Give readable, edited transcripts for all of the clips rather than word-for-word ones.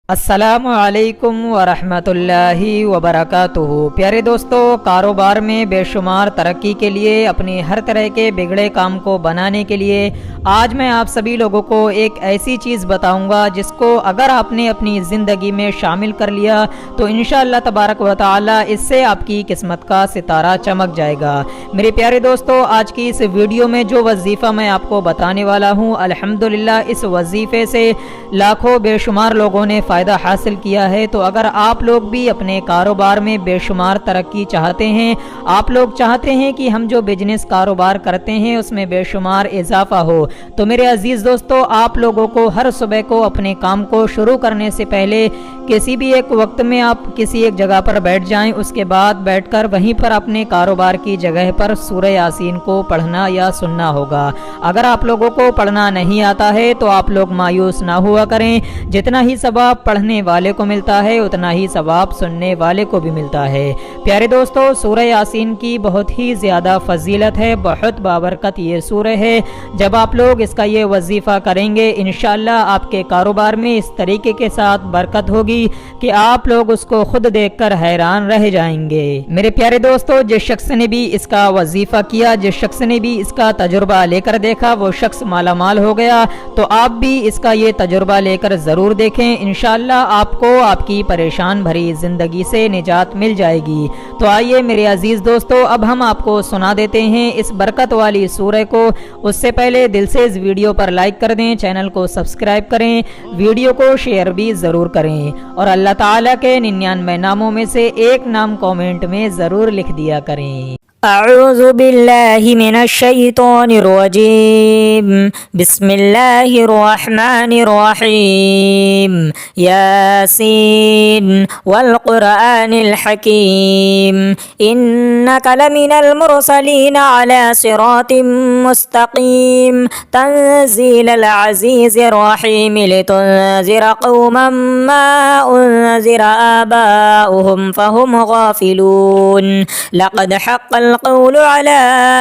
अस्सलामु अलैकुम वरहमतुल्लाहि वबरकातुहू। प्यारे दोस्तों, कारोबार में बेशुमार तरक्की के लिए, अपनी हर तरह के बिगड़े काम को बनाने के लिए आज मैं आप सभी लोगों को एक ऐसी चीज़ बताऊंगा जिसको अगर आपने अपनी ज़िंदगी में शामिल कर लिया तो इंशाअल्लाह तबारक व तआला इससे आपकी किस्मत का सितारा चमक जाएगा। मेरे प्यारे दोस्तों, आज की इस वीडियो में जो वजीफ़ा मैं आपको बताने वाला हूँ, अल्हम्दुलिल्लाह इस वजीफ़े से लाखों बेशुमार लोगों ने फ़ायदा हासिल किया है। तो अगर आप लोग भी अपने कारोबार में बेशुमार तरक्की चाहते हैं, आप लोग चाहते हैं कि हम जो बिजनेस कारोबार करते हैं उसमें बेशुमार इजाफा हो, तो मेरे अजीज़ दोस्तों, आप लोगों को हर सुबह को अपने काम को शुरू करने से पहले किसी भी एक वक्त में आप किसी एक जगह पर बैठ जाएं। उसके बाद बैठकर वहीं पर अपने कारोबार की जगह पर सूरह यासीन को पढ़ना या सुनना होगा। अगर आप लोगों को पढ़ना नहीं आता है तो आप लोग मायूस ना हुआ करें। जितना ही सवाब पढ़ने वाले को मिलता है उतना ही सवाब सुनने वाले को भी मिलता है। प्यारे दोस्तों, सूरह यासीन की बहुत ही ज़्यादा फजीलत है, बहुत बाबरकत ये सूरह है। जब आप लोग इसका ये वजीफ़ा करेंगे इंशाअल्लाह आपके कारोबार में इस तरीके के साथ बरकत होगी कि आप लोग उसको खुद देखकर हैरान रह जाएंगे। मेरे प्यारे दोस्तों, जिस शख्स ने भी इसका वजीफ़ा किया, जिस शख्स ने भी इसका तजुर्बा लेकर देखा, वो शख्स मालामाल हो गया। तो आप भी इसका ये तजुर्बा लेकर ज़रूर देखें, इंशाअल्लाह आपको आपकी परेशान भरी ज़िंदगी से निजात मिल जाएगी। तो आइए मेरे अजीज़ दोस्तों, अब हम आपको सुना देते हैं इस बरकत वाली सूरह को। उससे पहले दिल से इस वीडियो पर लाइक कर दें, चैनल को सब्सक्राइब करें, वीडियो को शेयर भी ज़रूर करें और अल्लाह ताला के 99 नामों में से एक नाम कमेंट में ज़रूर लिख दिया करें। अऊज़ु बिल्लाहि मिनश शैतानिर रजीम। बिस्मिल्लाहिर रहमानिर रहीम। यासीन वल क़ुरआनिल हकीम। इन्नका लमिनल मुरसलीन अला सिरातिम मुस्तक़ीम। तंज़ीलल अज़ीज़िर रहीम लितुनज़िरा क़ौमम मा उनज़िरा आबाउहुम फ़हुम गाफ़िलून। लक़द हक़्क़ल القول على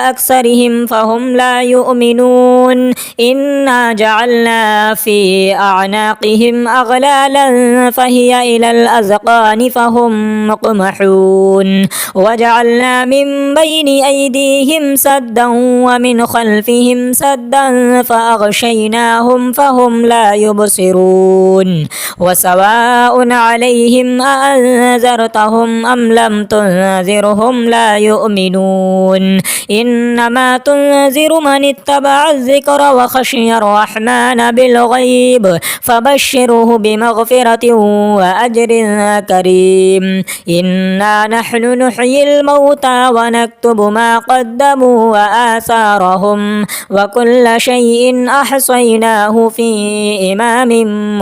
أكثرهم فهم لا يؤمنون إنا جعلنا في أعناقهم أغلالا فهي إلى الأذقان فهم مقمحون وجعلنا من بين أيديهم سدا ومن خلفهم سدا فأغشيناهم فهم لا يبصرون وسواء عليهم أأنذرتهم أم لم تنذرهم لا يؤمنون إنما تنذر من اتبع الذكر وخشي الرحمن بالغيب فبشره بمغفرة وأجر كريم. إنا نحن نحيي الموتى ونكتب ما قدموا وآثارهم وكل شيء أحصيناه في إمام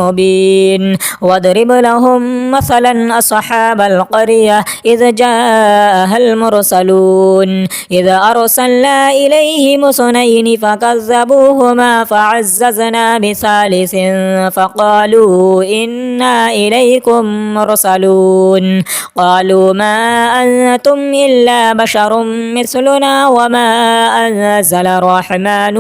مبين. واضرب لهم مثلا أصحاب القرية إذ جاءها المرسلون إذ أرسلنا إليهم اثنين فكذبوهما فعززنا بثالث فقالوا إنا إليكم مرسلون. قالوا ما أنتم إلا بشر مثلنا وما أنزل الرحمن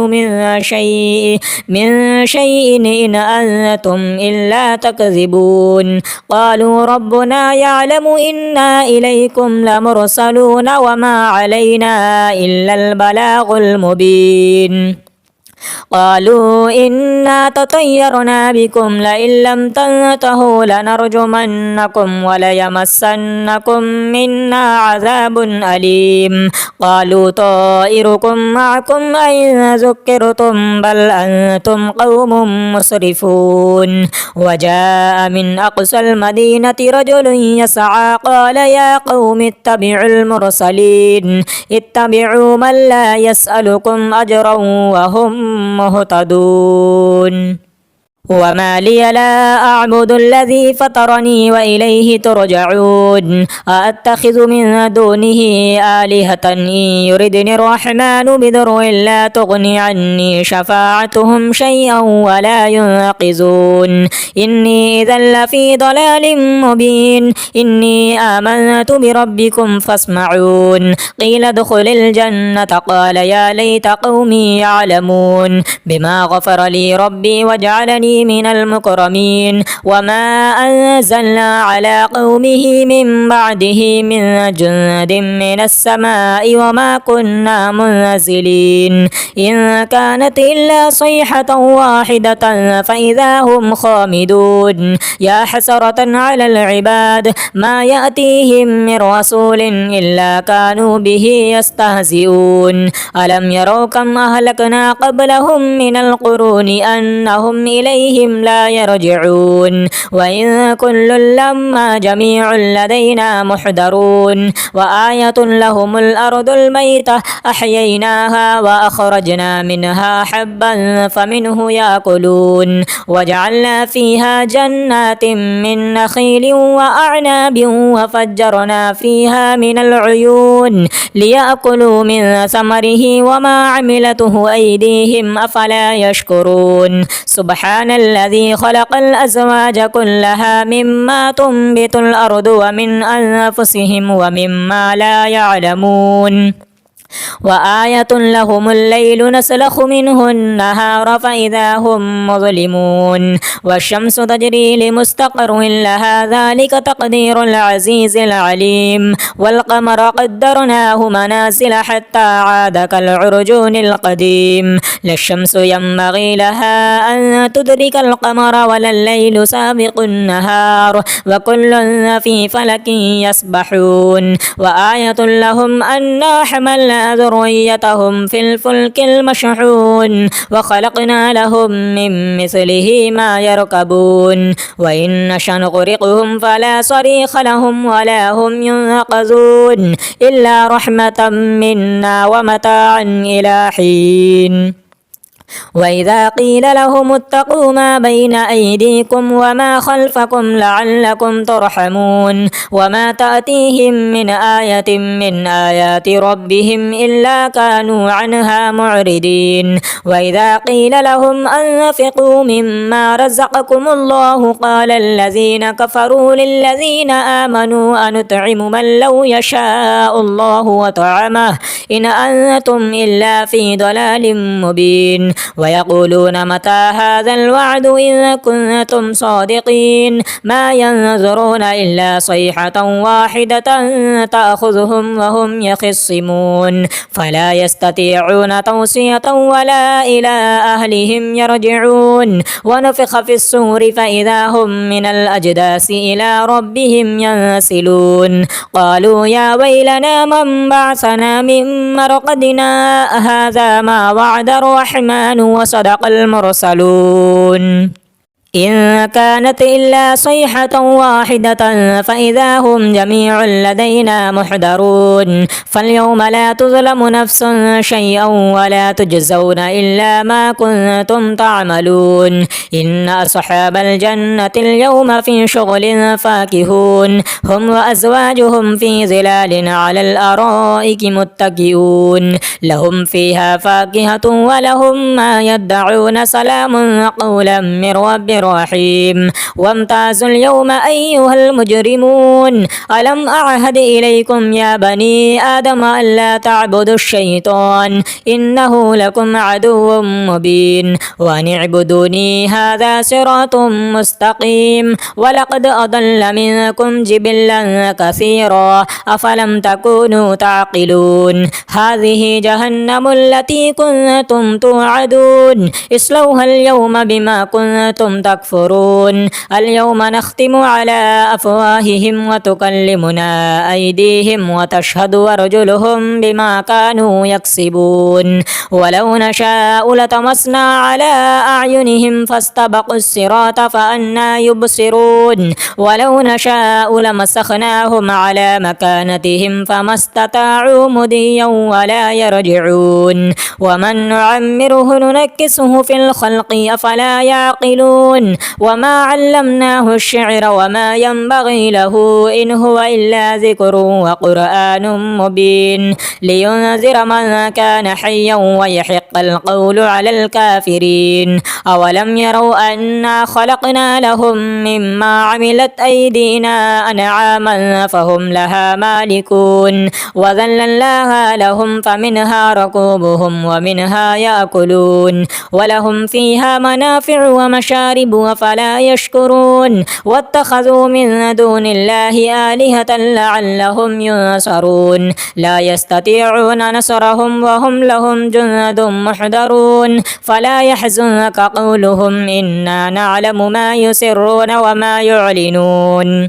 من شيء إن أنتم إلا تكذبون. قالوا ربنا يعلم إنا إليكم لمرسلون وما علينا إلا البلاغ المبين. قالوا إنا تطيرنا بكم لئن لم تنتهوا لنرجمنكم وليمسنكم منا عذاب أليم. قالوا طائركم معكم أئن ذكرتم بل أنتم قوم مسرفون. وجاء من أقصى المدينة رجل يسعى قال يا قوم اتبعوا المرسلين اتبعوا من لا يسألكم أجرا وهم مهتدون. وما لي لا أعبد الذي فطرني وإليه ترجعون. أأتخذ من دونه آلهة إن يردني الرحمن بضر لا تغني عني شفاعتهم شيئا ولا ينقذون. إني إذا لفي ضلال مبين. إني آمنت بربكم فاسمعون. قيل ادخل الجنة قال يا ليت قومي يعلمون بما غفر لي ربي وجعلني من المكرمين وما أنزلنا على قومه من بعده من جند من السماء وما كنا منزلين إن كانت إلا صيحة واحدة فإذا هم خامدون يا حسرة على العباد ما يأتيهم من رسول إلا كانوا به يستهزئون ألم يروا كم أهلكنا قبلهم من القرون أنهم إليهم لا يرجعون وإن كل لما جميع لدينا محضرون وآية لهم الأرض الميتة أحييناها وأخرجنا منها حبا فمنه يأكلون وجعلنا فيها جنات من نخيل وأعناب وفجرنا فيها من العيون ليأكلوا من ثمره وما عملته أيديهم أفلا يشكرون سبحان الذي خلق الأزواج كلها مما تنبت الأرض ومن أنفسهم ومما لا يعلمون وآية لهم الليل نسلخ منه النهار فإذا هم مظلمون والشمس تجري لمستقر لها ذلك تقدير العزيز العليم والقمر قدرناه منازل حتى عاد كالعرجون القديم لا الشمس ينبغي لها أن تدرك القمر ولا الليل سابق النهار وكل في فلك يسبحون وآية لهم أنا حملنا ذريتهم في الفلك المشحون وخلقنا لهم من مثله ما يركبون وإن نشأ نغرقهم فلا صريخ لهم ولا هم ينقذون إلا رحمة منا ومتاعا إلى حين وإذا قيل لهم اتقوا ما بين أيديكم وما خلفكم لعلكم ترحمون وما تأتيهم من آية من آيات ربهم إلا كانوا عنها معرضين وإذا قيل لهم أنفقوا مما رزقكم الله قال الذين كفروا للذين آمنوا أنطعم من لو يشاء الله وطعمه إن أنتم إلا في ضلال مبين ويقولون متى هذا الوعد إن كنتم صادقين ما ينظرون إلا صيحة واحدة تأخذهم وهم يخصمون فلا يستطيعون توصية ولا إلى أهلهم يرجعون ونفخ في الصور فإذا هم من الأجداث إلى ربهم ينسلون قالوا يا ويلنا من بعثنا من مرقدنا هذا ما وعد الرحمن وصدق المرسلون إن كانت إلا صيحة واحدة فإذا هم جميع لدينا محضرون فاليوم لا تظلم نفس شيئا ولا تجزون إلا ما كنتم تعملون إن أصحاب الجنة اليوم في شغل فاكهون هم وأزواجهم في ظلال على الأرائك متكئون لهم فيها فاكهة ولهم ما يدعون سلام قولا من رب رحيم وامتازوا اليوم أيها المجرمون ألم أعهد إليكم يا بني آدم ألا تعبدوا الشيطان إنه لكم عدو مبين وأن اعبدوني هذا صراط مستقيم ولقد أضل منكم جبلا كثيرا أفلم تكونوا تعقلون هذه جهنم التي كنتم توعدون اصلوها اليوم بما كنتم تكفرون اليوم نختم على أفواههم وتكلمنا أيديهم وتشهد أرجلهم بما كانوا يكسبون ولو نشاء لطمسنا على أعينهم فاستبقوا الصراط فأنى يبصرون ولو نشاء لمسخناهم على مكانتهم فما استطاعوا مضيا ولا يرجعون ومن نعمره ننكسه في الخلق أفلا يعقلون وما علمناه الشعر وما ينبغي له إن هو إلا ذكر وقرآن مبين لينذر من كان حيا ويحق القول على الكافرين أولم يروا أنا خلقنا لهم مما عملت أيدينا أنعاما فهم لها مالكون وذللناها لهم فمنها ركوبهم ومنها يأكلون ولهم فيها منافع ومشارب الغيب فلا يشكرون واتخذوا من دون الله آلهة لعلهم ينصرون لا يستطيعون نصرهم وهم لهم جند محضرون فلا يحزنك قولهم إنا نعلم ما يسرون وما يعلنون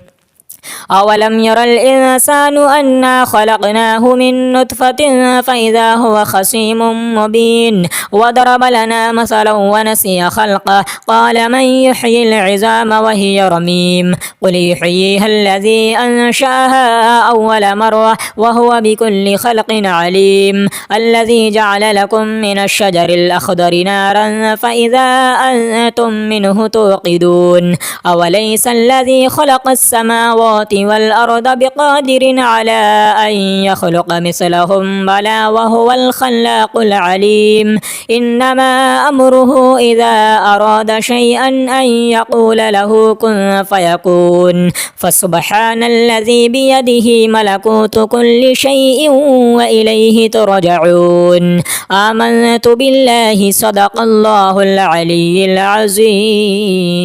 أولم ير الإنسان أنا خلقناه من نطفة فإذا هو خصيم مبين وضرب لنا مثلا ونسي خلقه قال من يحيي العظام وهي رميم قل يحييها الذي أنشأها أول مرة وهو بكل خلق عليم الذي جعل لكم من الشجر الأخضر نارا فإذا أنتم منه توقدون أوليس الذي خلق السماوات والأرض بقادر على أن يخلق مثلهم بلى وهو الخلاق العليم إنما أمره إذا أراد شيئا أن يقول له كن فيكون فسبحان الذي بيده ملكوت كل شيء وإليه ترجعون آمنت بالله صدق الله العلي العظيم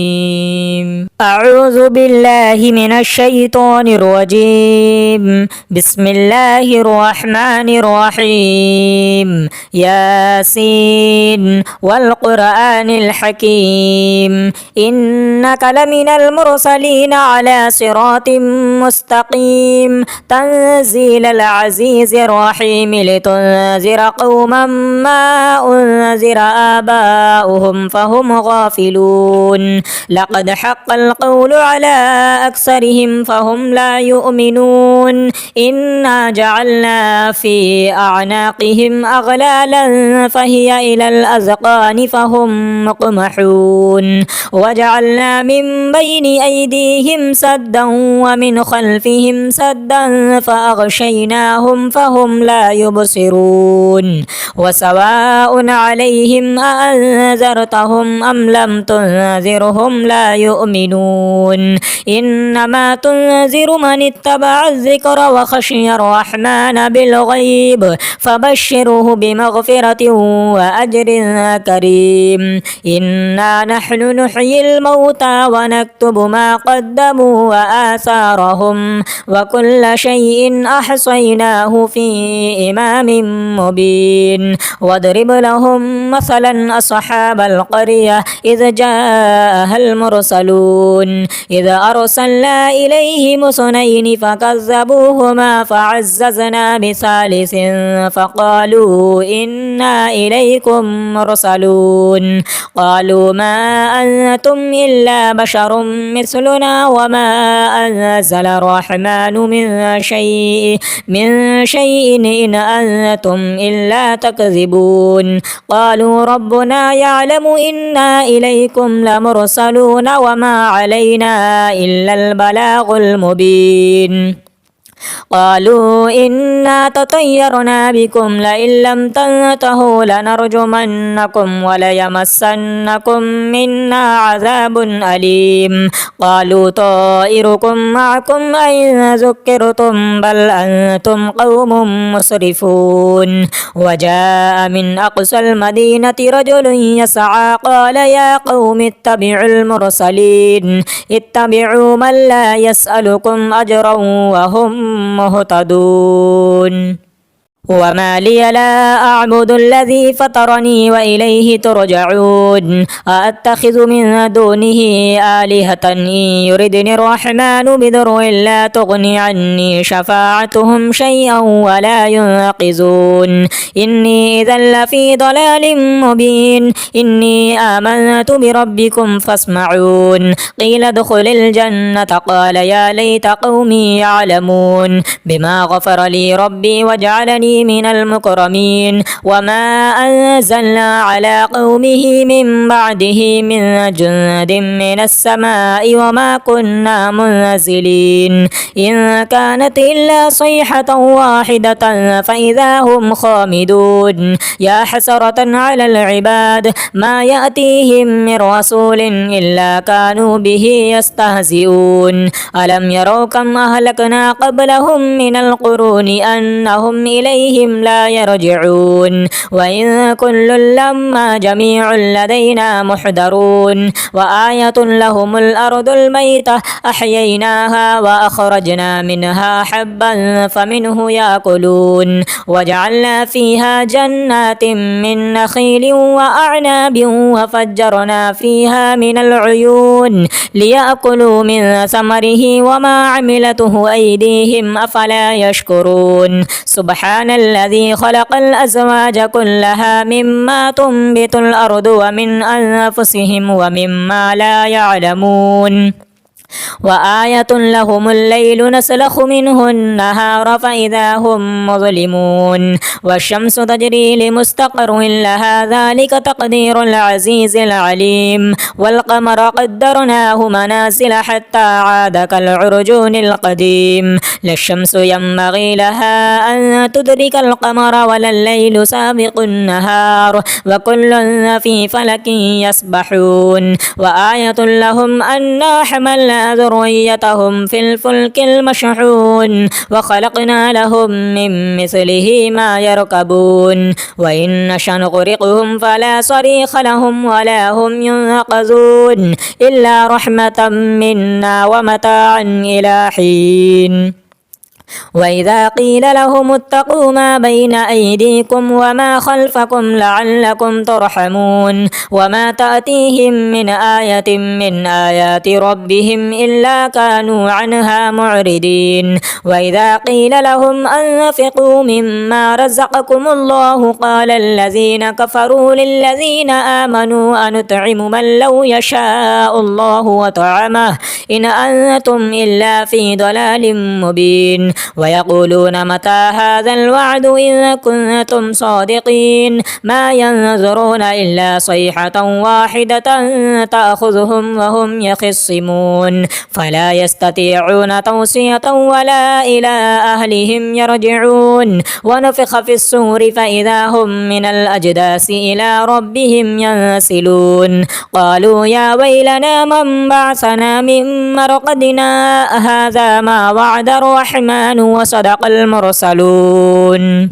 أعوذ بالله من الشيطان الرجيم بسم الله الرحمن الرحيم ياسين والقرآن الحكيم إنك لمن المرسلين على صراط مستقيم تنزيل العزيز الرحيم لتنذر قوما ما أنذر آباؤهم فهم غافلون لقد حق القول على أكثرهم فهم لا يؤمنون إنا جعلنا في أعناقهم أغلالا فهي إلى الأذقان فهم مقمحون وجعلنا من بين أيديهم سدا ومن خلفهم سدا فأغشيناهم فهم لا يبصرون وسواء عليهم أأنذرتهم أم لم تنذرهم لا يؤمنون إنما تنذر من اتبع الذكر وخشي الرحمن بالغيب فبشره بمغفرة وأجر كريم إنا نحن نحيي الموتى ونكتب ما قدموا وآثارهم وكل شيء أحصيناه في إمام مبين واضرب لهم مثلا أصحاب القرية إذ جاءها المرسلون إذ أرسلنا إليهم اثنين فكذبوهما فعززنا بثالث فقالوا إنا إليكم مرسلون قالوا ما أنتم إلا بشر مثلنا وما أنزل الرحمن من شيء إن أنتم إلا تكذبون قالوا ربنا يعلم إنا إليكم لمرسلون وما علينا إلا البلاغ المبين قالوا إنا تطيرنا بكم لئن لم تنتهوا لنرجمنكم وليمسنكم منا عذاب أليم قالوا طائركم معكم أئن ذكرتم بل أنتم قوم مسرفون وجاء من أقصى المدينة رجل يسعى قال يا قوم اتبعوا المرسلين اتبعوا من لا يسألكم أجرا وهم مهتدون وما لي لا أعبد الذي فطرني وإليه ترجعون أأتخذ من دونه آلهة إن يردني الرحمن بضر لا تغني عني شفاعتهم شيئا ولا ينقذون إني إذا لفي ضلال مبين إني آمنت بربكم فاسمعون قيل ادخل الجنة قال يا ليت قومي يعلمون بما غفر لي ربي وجعلني من المكرمين وما أنزلنا على قومه من بعده من جند من السماء وما كنا منزلين إن كانت إلا صيحة واحدة فإذا هم خامدون يا حسرة على العباد ما يأتيهم من رسول إلا كانوا به يستهزئون ألم يروا كم أهلكنا قبلهم من القرون أنهم إليه إليهم لا يرجعون وإن كل لما جميع لدينا محضرون وآية لهم الأرض الميتة أحييناها وأخرجنا منها حبا فمنه يأكلون وجعلنا فيها جنات من نخيل وأعناب وفجرنا فيها من العيون ليأكلوا من ثمره وما عملته أيديهم أفلا يشكرون سبحان الذي خلق الأزواج كلها مما تنبت الأرض ومن أنفسهم ومما لا يعلمون وآية لهم الليل نسلخ منه النهار فإذا هم مظلمون والشمس تجري لمستقر لها ذلك تقدير العزيز العليم والقمر قدرناه منازل حتى عاد كالعرجون القديم لا الشمس ينبغي لها أن تدرك القمر ولا الليل سابق النهار وكل في فلك يسبحون وآية لهم أنا حملنا ذريتهم في الفلك المشحون وخلقنا لهم من مثله ما يركبون وإن نشأ نغرقهم فلا صريخ لهم ولا هم ينقذون إلا رحمة منا ومتاعا إلى حين وإذا قيل لهم اتقوا ما بين أيديكم وما خلفكم لعلكم ترحمون وما تأتيهم من آية من آيات ربهم إلا كانوا عنها معرضين وإذا قيل لهم أنفقوا مما رزقكم الله قال الذين كفروا للذين آمنوا أنطعم من لو يشاء الله وطعمه إن أنتم إلا في ضلال مبين ويقولون متى هذا الوعد إن كنتم صادقين ما ينظرون إلا صيحة واحدة تأخذهم وهم يخصمون فلا يستطيعون توصية ولا إلى أهلهم يرجعون ونفخ في الصور فإذا هم من الأجداث إلى ربهم ينسلون قالوا يا ويلنا من بعثنا من مرقدنا هذا ما وعد الرحمن وصدق المرسلون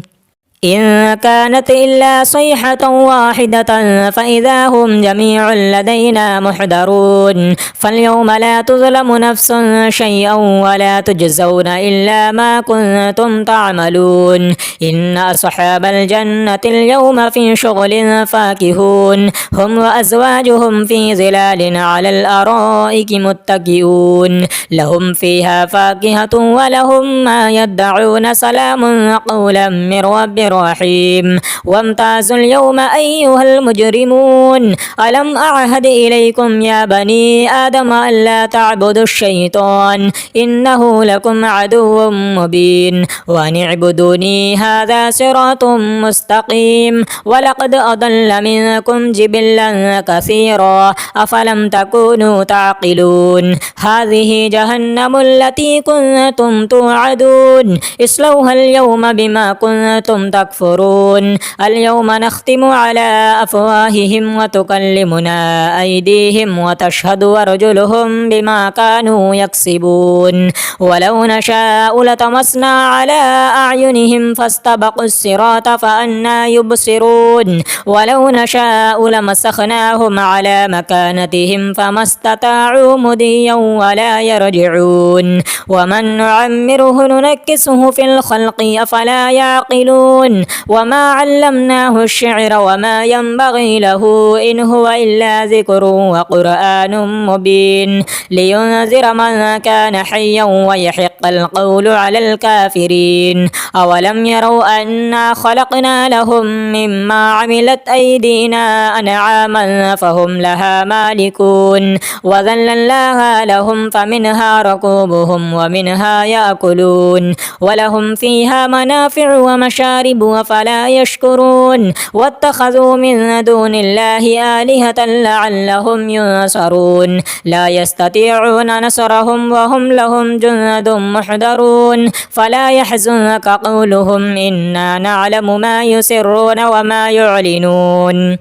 إن كانت إلا صيحة واحدة فإذا هم جميع لدينا محضرون فاليوم لا تظلم نفس شيئا ولا تجزون إلا ما كنتم تعملون إن أصحاب الجنة اليوم في شغل فاكهون هم وأزواجهم في ظلال على الأرائك متكئون لهم فيها فاكهة ولهم ما يدعون سلام قولا من رب رحيم وامتازوا اليوم أيها المجرمون ألم أعهد إليكم يا بني آدم ألا تعبدوا الشيطان إنه لكم عدو مبين وأن اعبدوني هذا صراط مستقيم ولقد أضل منكم جبلا كثيرا أفلم تكونوا تعقلون هذه جهنم التي كنتم توعدون اصلوها اليوم بما كنتم تكفرون اليوم نختم على أفواههم وتكلمنا أيديهم وتشهد أرجلهم بما كانوا يكسبون ولو نشاء لطمسنا على أعينهم فاستبقوا الصراط فأنى يبصرون ولو نشاء لمسخناهم على مكانتهم فما استطاعوا مضيا ولا يرجعون ومن نعمره ننكسه في الخلق أفلا يعقلون وما علمناه الشعر وما ينبغي له إن هو إلا ذكر وقرآن مبين لينذر من كان حيا ويحق القول على الكافرين أولم يروا أنا خلقنا لهم مما عملت أيدينا أنعاما فهم لها مالكون وذللناها لهم فمنها ركوبهم ومنها يأكلون ولهم فيها منافع ومشارب أفلا يشكرون واتخذوا من دون الله آلهة لعلهم ينصرون لا يستطيعون نصرهم وهم لهم جند محضرون فلا يحزنك قولهم إنا نعلم ما يسرون وما يعلنون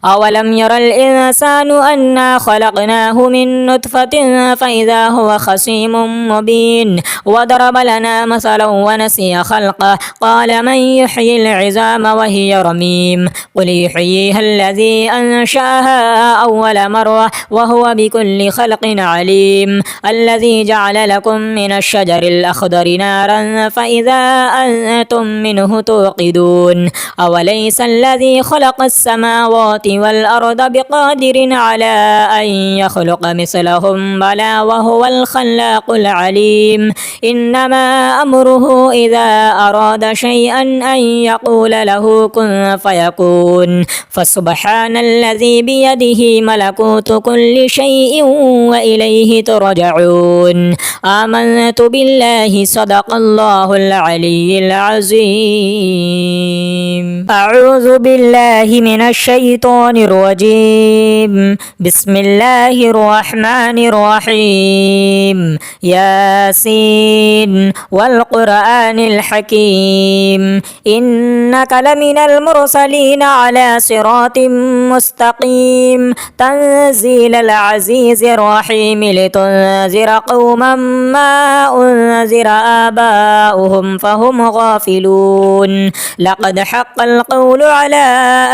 أولم ير الإنسان أنا خلقناه من نطفة فإذا هو خصيم مبين وضرب لنا مثلا ونسي خلقه قال من يحيي العظام وهي رميم قل يحييها الذي أنشأها أول مرة وهو بكل خلق عليم الذي جعل لكم من الشجر الأخضر نارا فإذا أنتم منه توقدون أوليس الذي خلق السماوات والأرض بقادر على أن يخلق مثلهم بلى وهو الخلاق العليم إنما أمره إذا أراد شيئا أن يقول له كن فيكون فسبحان الذي بيده ملكوت كل شيء وإليه ترجعون آمنت بالله صدق الله العلي العظيم أعوذ بالله من الشيطان الرجيم بسم الله الرحمن الرحيم ياسين والقرآن الحكيم إنك لمن المرسلين على صراط مستقيم تنزيل العزيز الرحيم لتنذر قوما ما أنذر آباؤهم فهم غافلون لقد حق القول على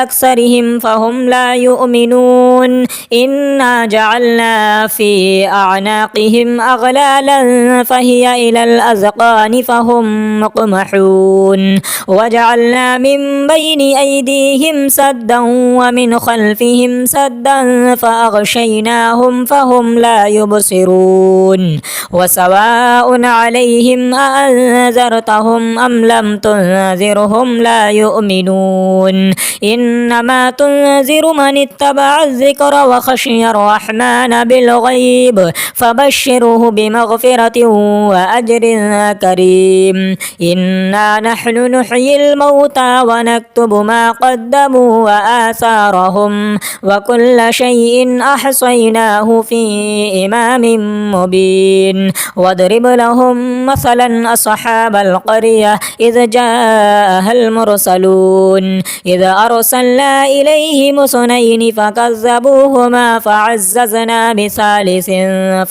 أكثرهم فهم لا يؤمنون إنا جعلنا في أعناقهم أغلالا فهي إلى الأذقان فهم مقمحون وجعلنا من بين أيديهم سدا ومن خلفهم سدا فأغشيناهم فهم لا يبصرون وسواء عليهم أأنذرتهم أم لم تنذرهم لا يؤمنون إنما تنذر من اتبع الذكر وخشي الرحمن بالغيب فبشره بمغفرة وأجر كريم إنا نحن نحيي الموتى ونكتب ما قدموا وآثارهم وكل شيء أحصيناه في إمام مبين واضرب لهم مثلا أصحاب القرية إذ جاءها المرسلون إذ أرسلنا إليهم اثنين فكذبوهما فعززنا بثالث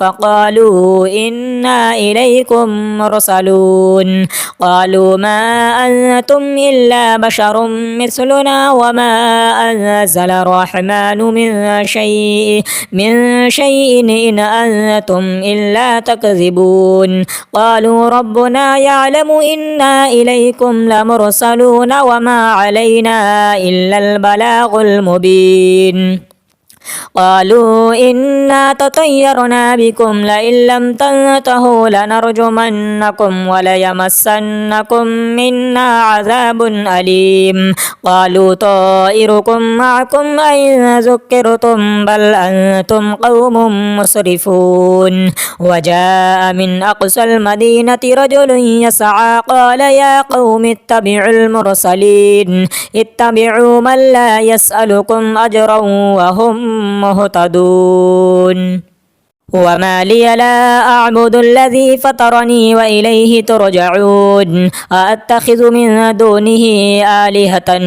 فقالوا إنا إليكم مرسلون قالوا ما أنتم إلا بشر مثلنا وما أنزل الرحمن من شيء إن أنتم إلا تكذبون قالوا ربنا يعلم إنا إليكم لمرسلون وما علينا إلا البلاغ المبين قالوا إنا تطيرنا بكم لئن لم تنتهوا لنرجمنكم وليمسنكم منا عذاب أليم قالوا طائركم معكم أئن ذكرتم بل أنتم قوم مسرفون وجاء من أقصى المدينة رجل يسعى قال يا قوم اتبعوا المرسلين اتبعوا من لا يسألكم أجرا وهم مهتدون وما لي لا أعبد الذي فطرني وإليه ترجعون أأتخذ من دونه آلهة إن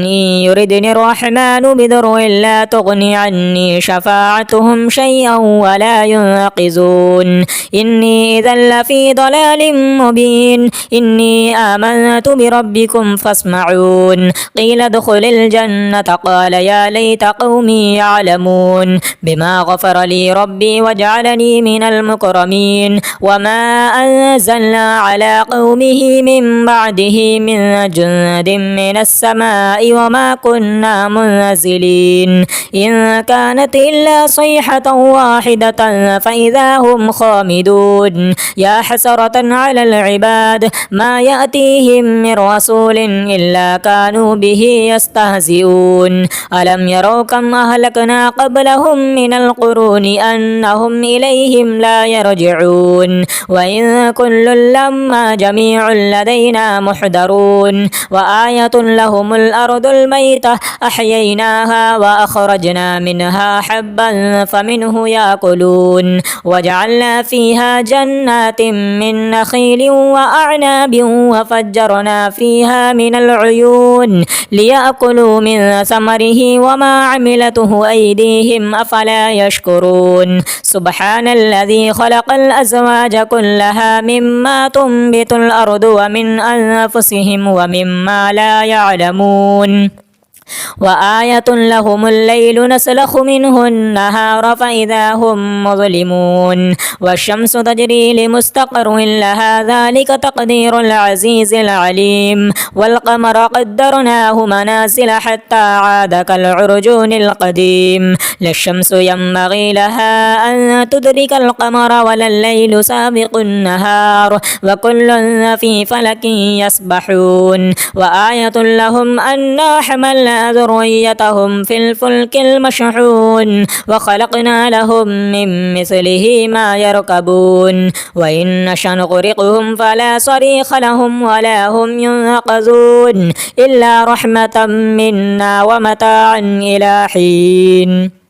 يردني الرحمن بضر لا تغني عني شفاعتهم شيئا ولا ينقذون إني إذا لفي ضلال مبين إني آمنت بربكم فاسمعون قيل ادخل الجنة قال يا ليت قومي يعلمون بما غفر لي ربي وجعلني من المكرمين وما أنزلنا على قومه من بعده من جند من السماء وما كنا منزلين إن كانت إلا صيحة واحدة فإذا هم خامدون يا حسرة على العباد ما يأتيهم من رسول إلا كانوا به يستهزئون ألم يروا كم أهلكنا قبلهم من القرون أنهم إليه أيديهم لا يرجعون وإن كل لما جميع لدينا محضرون وآية لهم الأرض الميتة أحييناها وأخرجنا منها حبا فمنه يأكلون وجعلنا فيها جنات من نخيل وأعناب وفجرنا فيها من العيون ليأكلوا من ثمره وما عملته أيديهم أفلا يشكرون سبحان الذي خلق الأزواج كلها مما تنبت الأرض ومن أنفسهم ومما لا يعلمون وآية لهم الليل نسلخ منه النهار فإذا هم مظلمون والشمس تجري لمستقر لها ذلك تقدير العزيز العليم والقمر قدرناه منازل حتى عاد كالعرجون القديم لا الشمس ينبغي لها أن تدرك القمر ولا الليل سابق النهار وكل في فلك يسبحون وآية لهم أنا حملنا ذريتهم في الفلك المشحون وخلقنا لهم من مثله ما يركبون وإن نشأ نغرقهم فلا صريخ لهم ولا هم ينقذون إلا رحمة منا ومتاعا إلى حين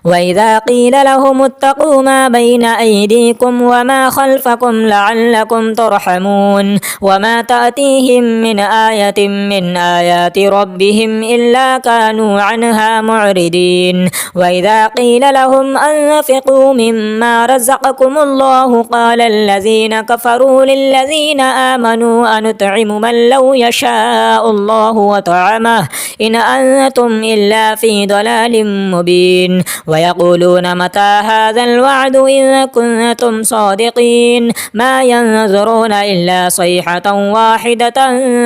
وإذا قيل لهم اتقوا ما بين أيديكم وما خلفكم لعلكم ترحمون وما تأتيهم من آية من آيات ربهم إلا كانوا عنها معرضين وإذا قيل لهم أنفقوا مما رزقكم الله قال الذين كفروا للذين آمنوا أنطعم من لو يشاء الله وطعمه إن أنتم إلا في ضلال مبين ويقولون متى هذا الوعد إن كنتم صادقين ما ينظرون إلا صيحة واحدة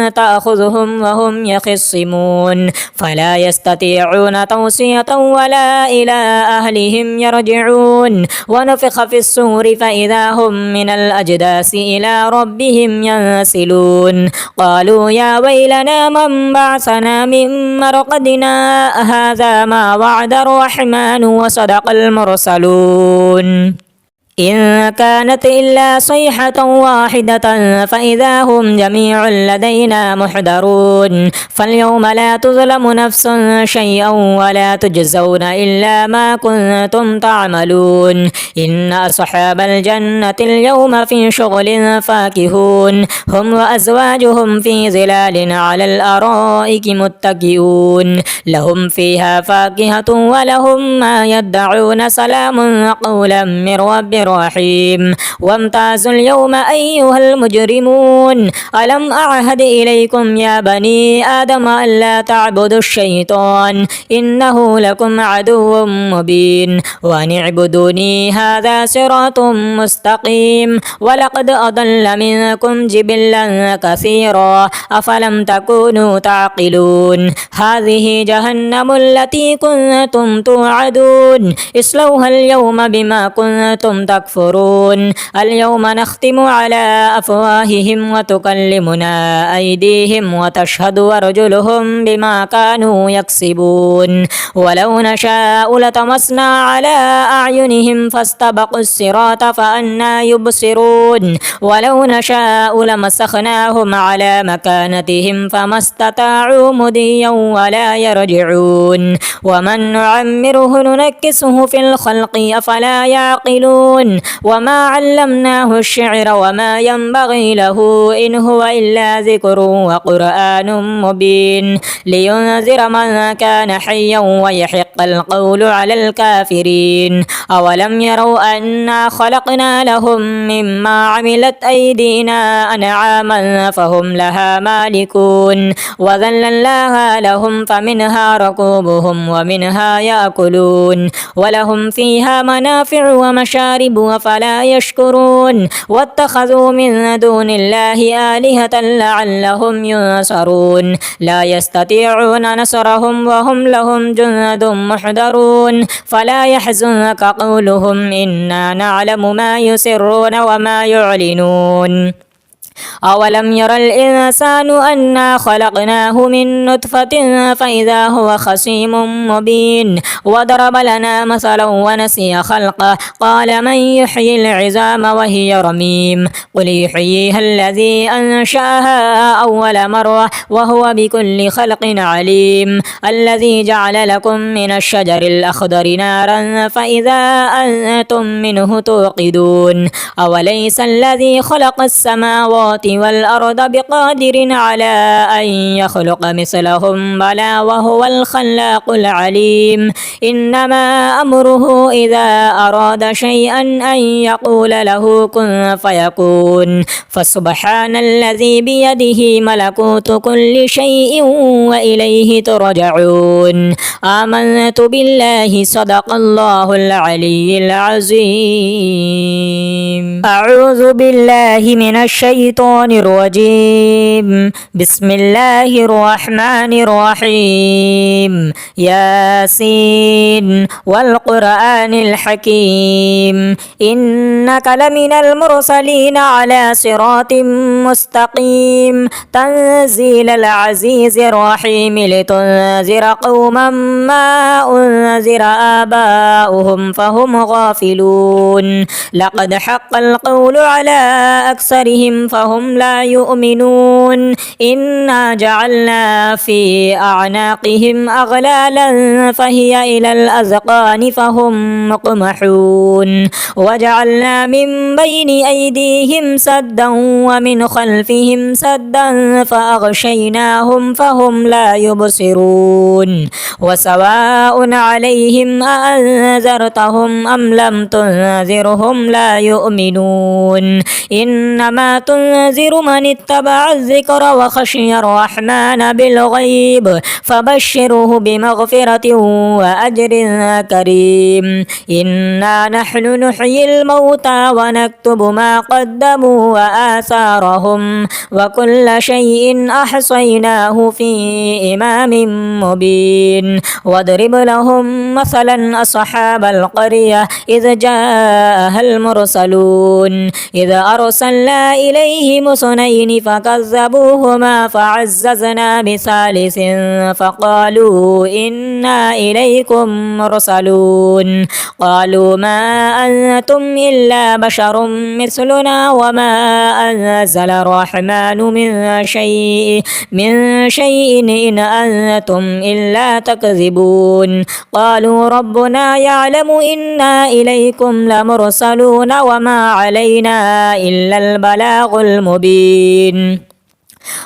تأخذهم وهم يخصمون فلا يستطيعون توصية ولا إلى أهلهم يرجعون ونفخ في الصور فإذا هم من الأجداث إلى ربهم ينسلون قالوا يا ويلنا من بعثنا من مرقدنا هذا ما وعد الرحمن وصدق المرسلون إن كانت إلا صيحة واحدة فإذا هم جميع لدينا محضرون فاليوم لا تظلم نفس شيئا ولا تجزون إلا ما كنتم تعملون إن أصحاب الجنة اليوم في شغل فاكهون هم وأزواجهم في ظلال على الأرائك متكئون لهم فيها فاكهة ولهم ما يدعون سلام قولا من رب رحيم وامتازوا اليوم أيها المجرمون ألم أعهد إليكم يا بني آدم ألا تعبدوا الشيطان إنه لكم عدو مبين وأن اعبدوني هذا صراط مستقيم ولقد أضل منكم جبلا كثيرا أفلم تكونوا تعقلون هذه جهنم التي كنتم توعدون اصلوها اليوم بما كنتم تكفرون اليوم نختم على أفواههم وتكلمنا أيديهم وتشهد أرجلهم بما كانوا يكسبون ولو نشاء لطمسنا على أعينهم فاستبقوا الصراط فأنى يبصرون ولو نشاء لمسخناهم على مكانتهم فما استطاعوا مضيا ولا يرجعون ومن نعمره ننكسه في الخلق أفلا يعقلون وما علمناه الشعر وما ينبغي له إن هو إلا ذكر وقرآن مبين لينذر من كان حيا ويحق القول على الكافرين أولم يروا أنا خلقنا لهم مما عملت أيدينا أنعاما فهم لها مالكون وذللناها لهم فمنها ركوبهم ومنها يأكلون ولهم فيها منافع ومشارب أفلا يشكرون واتخذوا من دون الله آلهة لعلهم ينصرون لا يستطيعون نصرهم وهم لهم جند محضرون فلا يحزنك قولهم إنا نعلم ما يسرون وما يعلنون أولم ير الإنسان أنا خلقناه من نطفة فإذا هو خصيم مبين وضرب لنا مثلا ونسي خلقه قال من يحيي العظام وهي رميم قل يحييها الذي أنشأها أول مرة وهو بكل خلق عليم الذي جعل لكم من الشجر الأخضر نارا فإذا أنتم منه توقدون أوليس الذي خلق السماوات والأرض بقادر على أن يخلق مثلهم بلى وهو الخلاق العليم إنما أمره إذا أراد شيئا أن يقول له كن فيكون فسبحان الذي بيده ملكوت كل شيء وإليه ترجعون آمنت بالله صدق الله العلي العظيم أعوذ بالله من الشيطان الرجيم بسم الله الرحمن الرحيم ياسين والقرآن الحكيم إنك لمن المرسلين على صراط مستقيم تنزيل العزيز الرحيم لتنذر قوما ما أنذر آباؤهم فهم غافلون لقد حق القول على أكثرهم فهم لا يؤمنون إنا جعلنا في أعناقهم أغلالا فهي إلى الأذقان فهم مقمحون وجعلنا من بين أيديهم سدا ومن خلفهم سدا فأغشيناهم فهم لا يبصرون وسواء عليهم أأنذرتهم أم لم تنذرهم لا يؤمنون إنما تنذر من اتبع الذكر وخشي الرحمن بالغيب فبشره بمغفرة وأجر كريم إنا نحن نحيي الموتى ونكتب ما قدموا وآثارهم وكل شيء أحصيناه في إمام مبين واضرب لهم مثلا أصحاب القرية إذ جاءها المرسلون إذ أرسلنا إليهم اثنين فكذبوهما فعززنا بثالث فقالوا إنا إليكم مرسلون قالوا ما أنتم إلا بشر مثلنا وما أنزل الرحمن من شيء إن أنتم إلا تكذبون قالوا ربنا يعلم إنا إليكم لمرسلون وما علينا إلا البلاغ المبين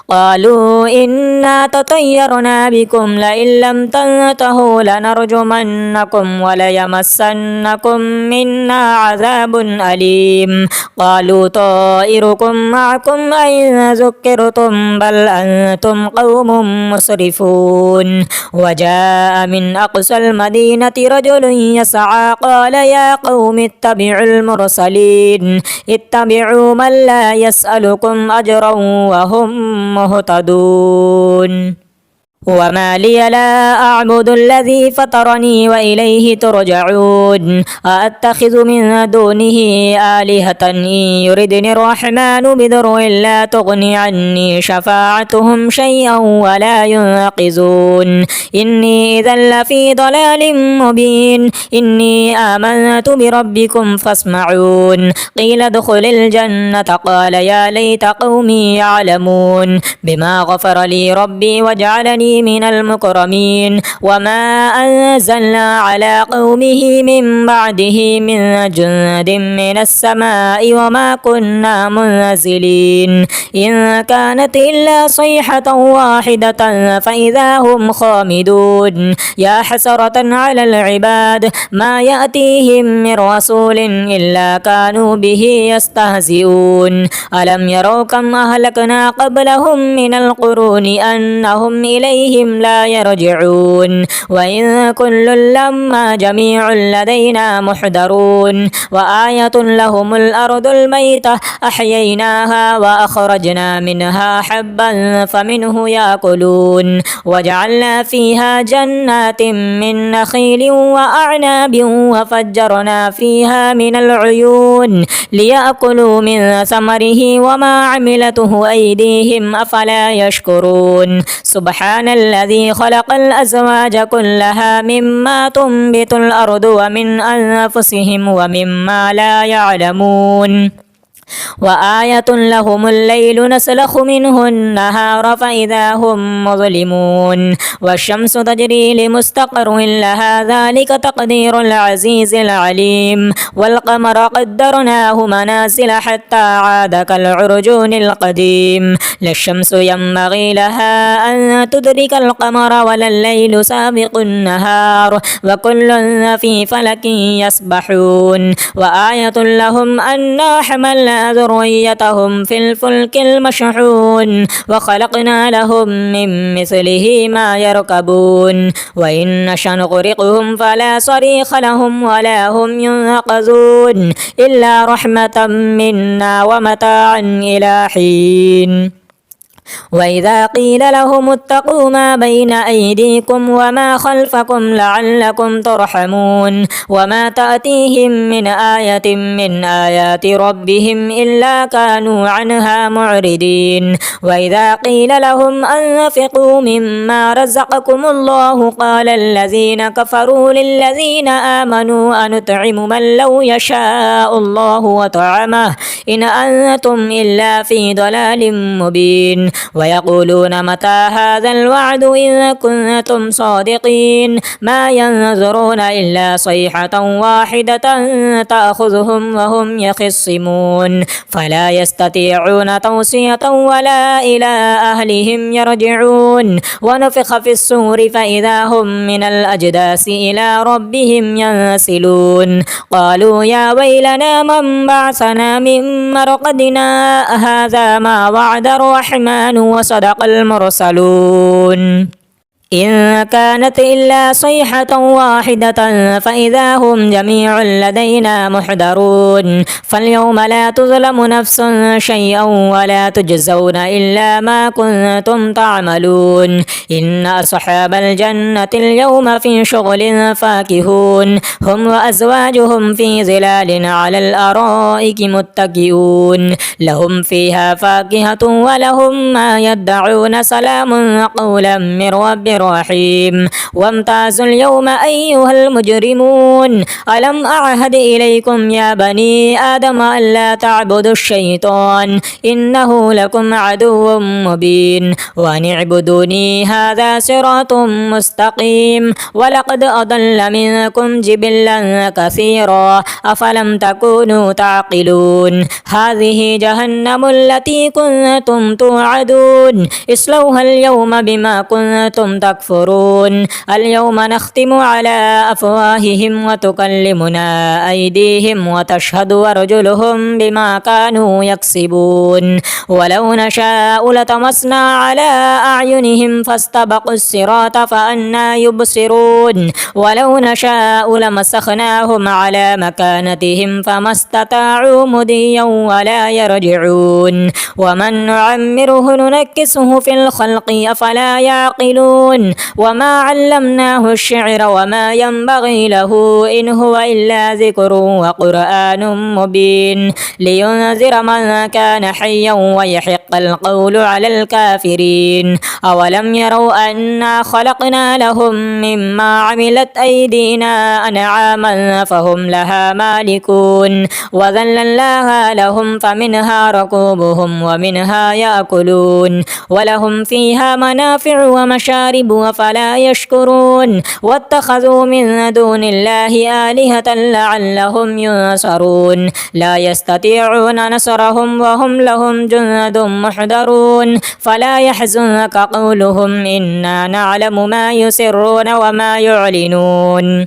قالوا إنا تطيرنا بكم لئن لم تنتهوا لنرجمنكم وليمسنكم منا عذاب أليم قالوا طائركم معكم أئن ذكرتم بل أنتم قوم مسرفون وجاء من أقصى المدينة رجل يسعى قال يا قوم اتبعوا المرسلين اتبعوا من لا يسألكم أجرا وهم مهتدون وما لي لا أعبد الذي فطرني وإليه ترجعون أأتخذ من دونه آلهة إن يردني الرحمن بضر لا تغني عني شفاعتهم شيئا ولا ينقذون إني إذا لفي ضلال مبين إني آمنت بربكم فاسمعون قيل ادخل الجنة قال يا ليت قومي يعلمون بما غفر لي ربي وجعلني من المكرمين وما أنزلنا على قومه من بعده من جند من السماء وما كنا منزلين إن كانت إلا صيحة واحدة فإذا هم خامدون يا حسرة على العباد ما يأتيهم من رسول إلا كانوا به يستهزئون ألم يروا كم أهلكنا قبلهم من القرون أنهم إليه أيديهم لا يرجعون وإن كل لما جميع لدينا محضرون وآية لهم الأرض الميتة أحييناها وأخرجنا منها حبا فمنه يأكلون وجعلنا فيها جنات من نخيل وأعناب وفجرنا فيها من العيون ليأكلوا من ثمره وما عملته أيديهم أفلا يشكرون سبحان الذي خلق الأزواج كلها مما تنبت الأرض ومن أنفسهم ومما لا يعلمون وآية لهم الليل نسلخ منه النهار فإذا هم مظلمون والشمس تجري لمستقر لها ذلك تقدير العزيز العليم والقمر قدرناه منازل حتى عاد كالعرجون القديم لا الشمس ينبغي لها أن تدرك القمر ولا الليل سابق النهار وكل في فلك يسبحون وآية لهم أنا حملنا ذريتهم في الفلك المشحون وخلقنا لهم من مثله ما يركبون وإن نشأ نغرقهم فلا صريخ لهم ولا هم ينقذون إلا رحمة منا ومتاعا إلى حين وإذا قيل لهم اتقوا ما بين أيديكم وما خلفكم لعلكم ترحمون وما تأتيهم من آية من آيات ربهم إلا كانوا عنها معرضين وإذا قيل لهم أنفقوا مما رزقكم الله قال الذين كفروا للذين آمنوا أنطعم من لو يشاء الله وطعمه إن أنتم إلا في ضلال مبين ويقولون متى هذا الوعد إن كنتم صادقين ما ينظرون إلا صيحة واحدة تأخذهم وهم يخصمون فلا يستطيعون توصية ولا إلى أهلهم يرجعون ونفخ في الصور فإذا هم من الأجداث إلى ربهم ينسلون قالوا يا ويلنا من بعثنا من مرقدنا هذا ما وعد الرحمن وصدق المرسلون إن كانت إلا صيحة واحدة فإذا هم جميع لدينا محضرون فاليوم لا تظلم نفس شيئا ولا تجزون إلا ما كنتم تعملون إن أصحاب الجنة اليوم في شغل فاكهون هم وأزواجهم في ظلال على الأرائك متكئون لهم فيها فاكهة ولهم ما يدعون سلام قولا من رب رحيم وامتازوا اليوم أيها المجرمون ألم أعهد إليكم يا بني آدم ألا تعبدوا الشيطان إنه لكم عدو مبين وأن اعبدوني هذا صراط مستقيم ولقد أضل منكم جبلا كثيرا أفلم تكونوا تعقلون هذه جهنم التي كنتم توعدون اصلوها اليوم بما كنتم تكفرون اليوم نختم على أفواههم وتكلمنا أيديهم وتشهد أرجلهم بما كانوا يكسبون ولو نشاء لطمسنا على أعينهم فاستبقوا الصراط فأنى يبصرون ولو نشاء لمسخناهم على مكانتهم فما استطاعوا مضيا ولا يرجعون ومن نعمره ننكسه في الخلق أفلا يعقلون وما علمناه الشعر وما ينبغي له إن هو إلا ذكر وقرآن مبين لينذر من كان حيا ويحق القول على الكافرين أولم يروا أنا خلقنا لهم مما عملت أيدينا أنعاما فهم لها مالكون وذللناها لهم فمنها ركوبهم ومنها يأكلون ولهم فيها منافع ومشارب وفلا يشكرون واتخذوا من دون الله آلهة لعلهم ينصرون لا يستطيعون نصرهم وهم لهم جند محضرون فلا يحزنك قولهم إنا نعلم ما يسرون وما يعلنون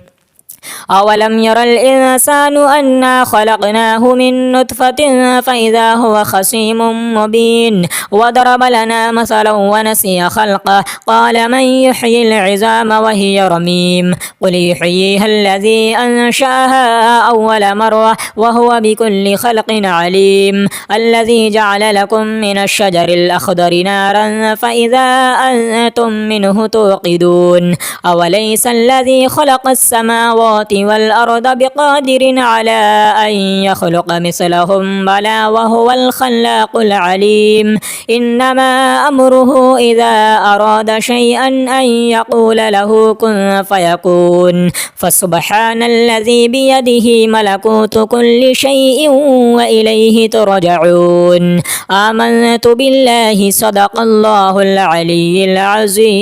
أولم ير الإنسان أنا خلقناه من نطفة فإذا هو خصيم مبين وضرب لنا مثلا ونسي خلقه قال من يحيي العظام وهي رميم قل يحييها الذي أنشأها أول مرة وهو بكل خلق عليم الذي جعل لكم من الشجر الأخضر نارا فإذا أنتم منه توقدون أوليس الذي خلق السماوات والأرض بقادر على أن يخلق مثلهم بلى وهو الخلاق العليم إنما أمره إذا أراد شيئا أن يقول له كن فيكون فسبحان الذي بيده ملكوت كل شيء وإليه ترجعون آمنت بالله صدق الله العلي العظيم.